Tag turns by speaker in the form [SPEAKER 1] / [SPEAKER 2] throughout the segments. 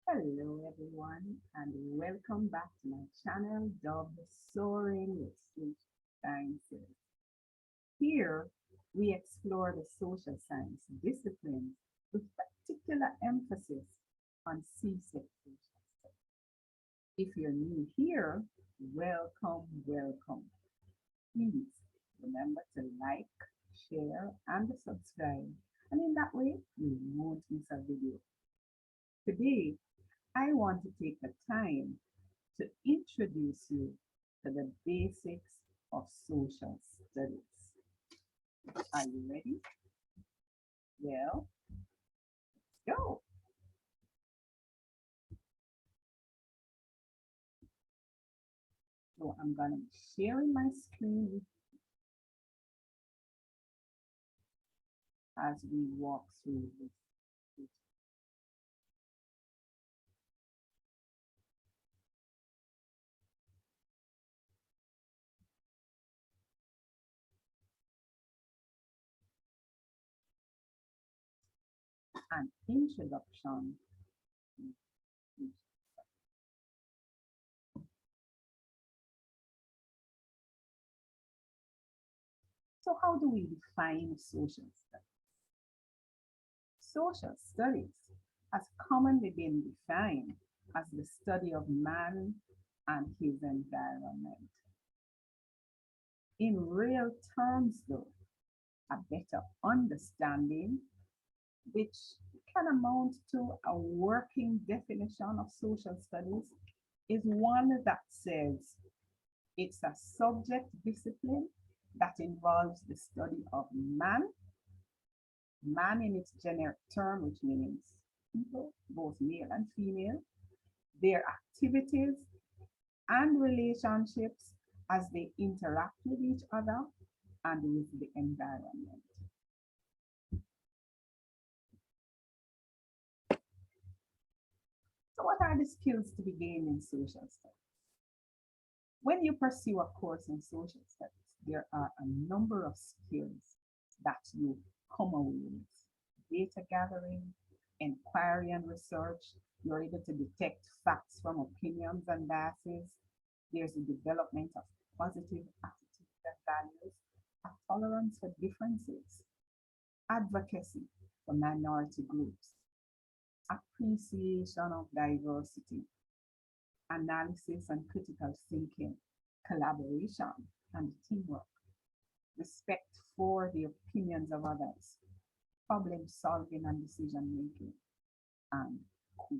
[SPEAKER 1] Hello everyone and welcome back to my channel dubbed Soaring with Social Sciences. Here we explore the social science disciplines with particular emphasis on CSEC social studies. If you're new here, welcome, welcome. Please remember to like, share and subscribe, and in that way you won't miss a video. Today I want to take the time to introduce you to the basics of social studies. Are you ready? Well, go. So I'm going to be sharing my screen as we walk through this. An introduction. So how do we define social studies? Social studies has commonly been defined as the study of man and his environment. In real terms, though, a better understanding, which can amount to a working definition of social studies, is one that says it's a subject discipline that involves the study of man in its generic term, which means people, both male and female, their activities and relationships as they interact with each other and with the environment. So what are the skills to be gained in social studies? When you pursue a course in social studies, there are a number of skills that you come away with. Data gathering, inquiry and research, you're able to detect facts from opinions and biases. There's the development of positive attitudes and values, a tolerance for differences, advocacy for minority groups, appreciation of diversity, analysis and critical thinking, collaboration and teamwork, respect for the opinions of others, problem solving and decision making, and quiz.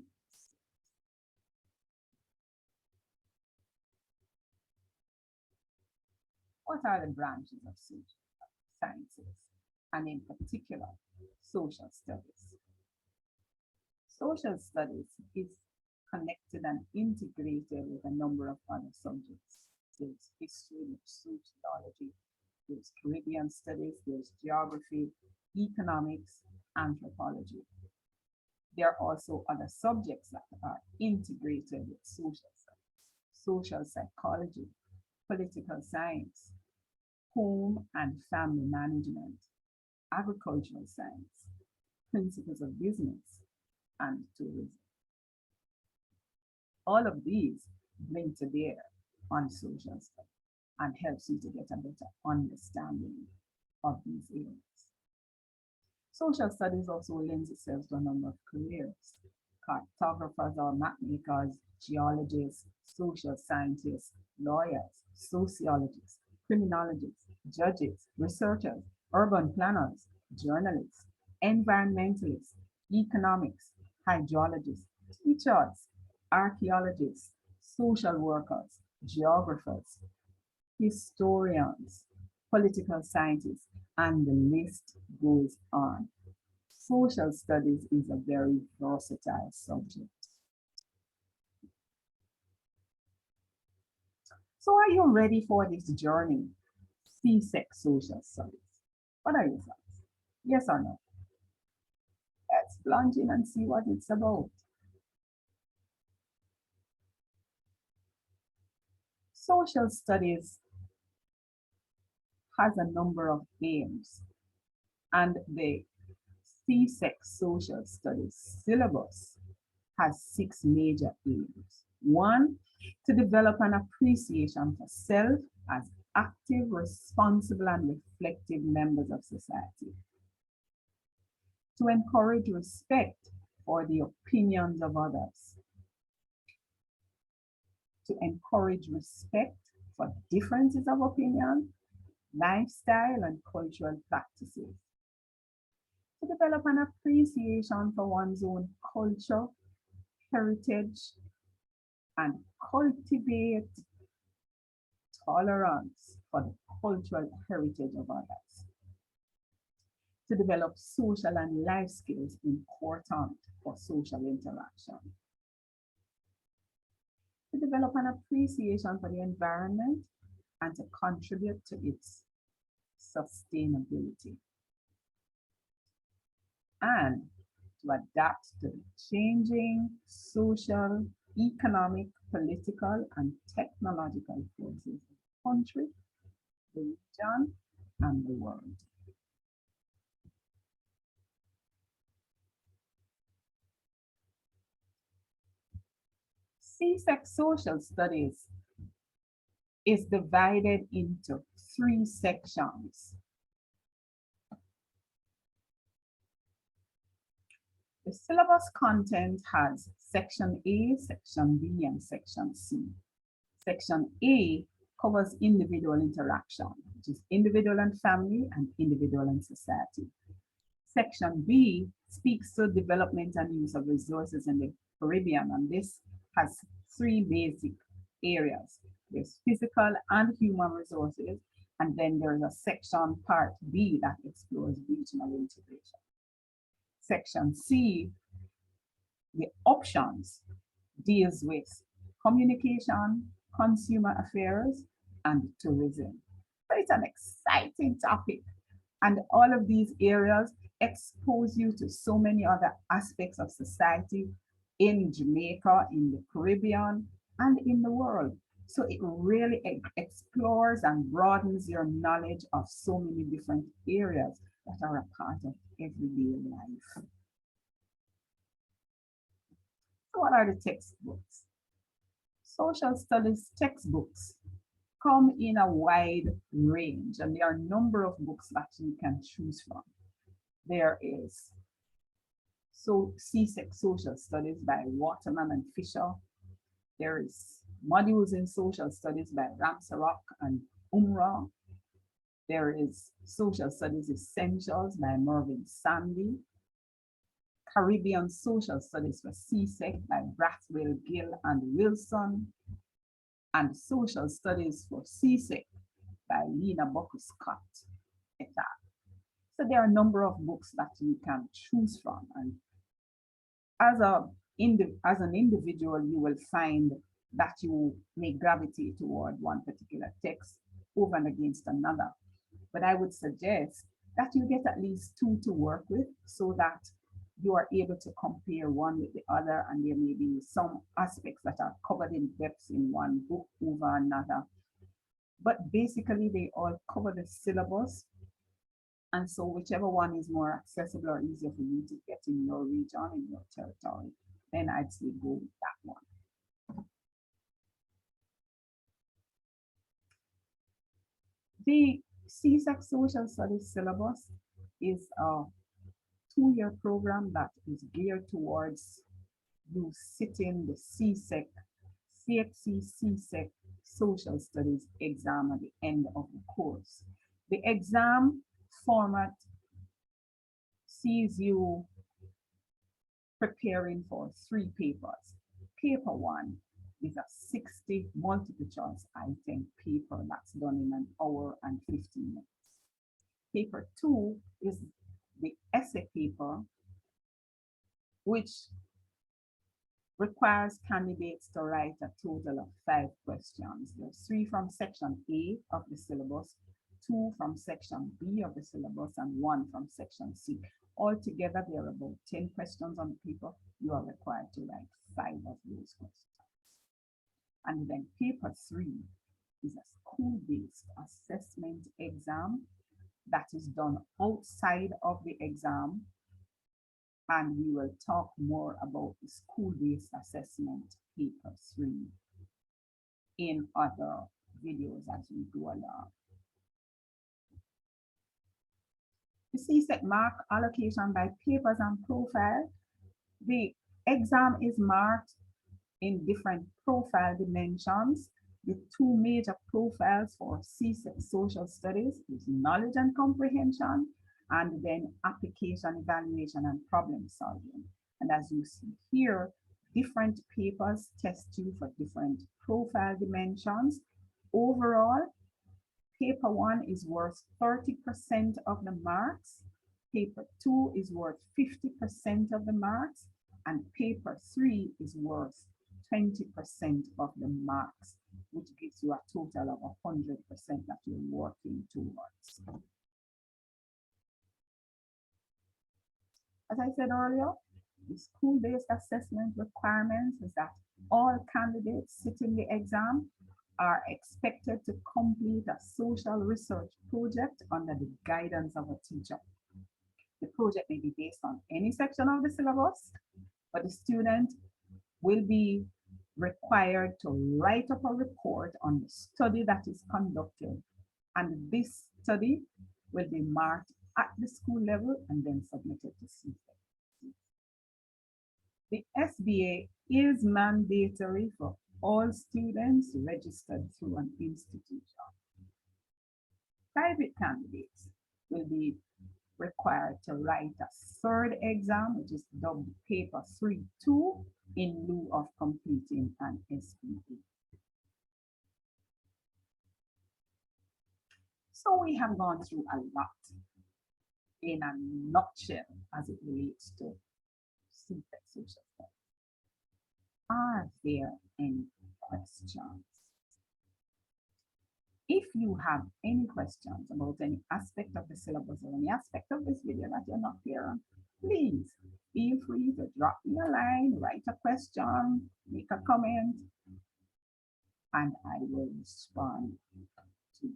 [SPEAKER 1] What are the branches of social sciences, and in particular, social studies? Social studies is connected and integrated with a number of other subjects. There's history, there's sociology, there's Caribbean studies, there's geography, economics, anthropology. There are also other subjects that are integrated with social studies, social psychology, political science, home and family management, agricultural science, principles of business, and tourism. All of these bring to bear on social studies and helps you to get a better understanding of these areas. Social studies also lends itself to a number of careers. Cartographers or map makers, geologists, social scientists, lawyers, sociologists, criminologists, judges, researchers, urban planners, journalists, environmentalists, economics, hydrologists, teachers, archaeologists, social workers, geographers, historians, political scientists, and the list goes on. Social studies is a very versatile subject. So are you ready for this journey? CSEC social studies. What are your thoughts? Yes or no? Let's plunge in and see what it's about. Social studies has a number of aims, and the CSEC social studies syllabus has 6 major aims. 1, to develop an appreciation for self as active, responsible, and reflective members of society. To encourage respect for the opinions of others. To encourage respect for differences of opinion, lifestyle, and cultural practices. To develop an appreciation for one's own culture, heritage, and cultivate tolerance for the cultural heritage of others. To develop social and life skills important for social interaction. To develop an appreciation for the environment and to contribute to its sustainability. And to adapt to the changing social, economic, political, and technological forces of the country, the region, and the world. CSEC Social Studies is divided into 3 sections. The syllabus content has Section A, Section B, and Section C. Section A covers individual interaction, which is individual and family and individual and society. Section B speaks to development and use of resources in the Caribbean, and this has 3 basic areas. There's physical and human resources, and then there's a section part B that explores regional integration. Section C, the options, deals with communication, consumer affairs, and tourism. So it's an exciting topic. And all of these areas expose you to so many other aspects of society in Jamaica, in the Caribbean, and in the world. So it really explores and broadens your knowledge of so many different areas that are a part of everyday life. So what are the textbooks? Social studies textbooks come in a wide range, and there are a number of books that you can choose from. There is CSEC Social Studies by Waterman and Fisher. There is Modules in Social Studies by Ramsarok and Umrah. There is Social Studies Essentials by Mervyn Sandy. Caribbean Social Studies for CSEC by Brathwaite, Gill, and Wilson. And Social Studies for CSEC by Lena Buckley-Scott et al. So there are a number of books that you can choose from. And as an individual, you will find that you may gravitate toward one particular text over and against another. But I would suggest that you get at least 2 to work with so that you are able to compare one with the other, and there may be some aspects that are covered in depth in one book over another. But basically, they all cover the syllabus. And so whichever one is more accessible or easier for you to get in your region, in your territory, then I'd say go with that one. The CSEC Social Studies syllabus is a 2-year program that is geared towards you sitting the CSEC, CSEC Social Studies exam at the end of the course. The exam format sees you preparing for 3 papers. Paper 1 is a 60 multiple choice item paper that's done in 1 hour and 15 minutes. Paper 2 is the essay paper, which requires candidates to write a total of 5 questions. There's 3 from section A of the syllabus, 2 from section B of the syllabus, and 1 from section C. Altogether, there are about 10 questions on the paper. You are required to write 5 of those questions. And then paper 3 is a school-based assessment exam that is done outside of the exam and we will talk more about the school-based assessment paper 3 in other videos as we go along. The CSEC mark allocation by papers and profile. The exam is marked in different profile dimensions. The two major profiles for CSEC social studies is knowledge and comprehension, and then application, evaluation, and problem solving. And as you see here, different papers test you for different profile dimensions. Overall, paper 1 is worth 30% of the marks, paper 2 is worth 50% of the marks, and paper 3 is worth 20% of the marks, which gives you a total of 100% that you're working towards. As I said earlier, the school-based assessment requirements is that all candidates sitting the exam are expected to complete a social research project under the guidance of a teacher. The project may be based on any section of the syllabus, but the student will be required to write up a report on the study that is conducted, and this study will be marked at the school level and then submitted to CSEC. The SBA is mandatory for all students registered through an institution. Private candidates will be required to write a third exam, which is dubbed paper 3-2, in lieu of completing an SBA. So we have gone through a lot in a nutshell as it relates to CSEC social studies. Are there any questions? If you have any questions about any aspect of the syllabus or any aspect of this video that you're not clear on, please feel free to drop me a line, write a question, make a comment, and I will respond to you.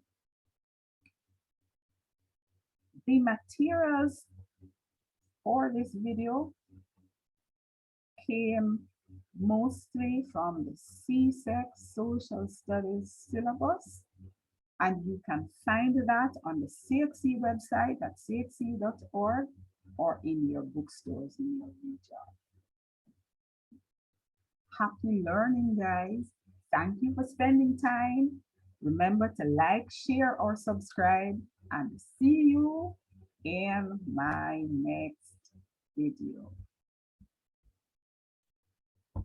[SPEAKER 1] The materials for this video came mostly from the CSEC Social Studies syllabus, and you can find that on the CSEC website at csec.org or in your bookstores in your region. Happy learning, guys. Thank you for spending time. Remember to like, share, or subscribe, and see you in my next video.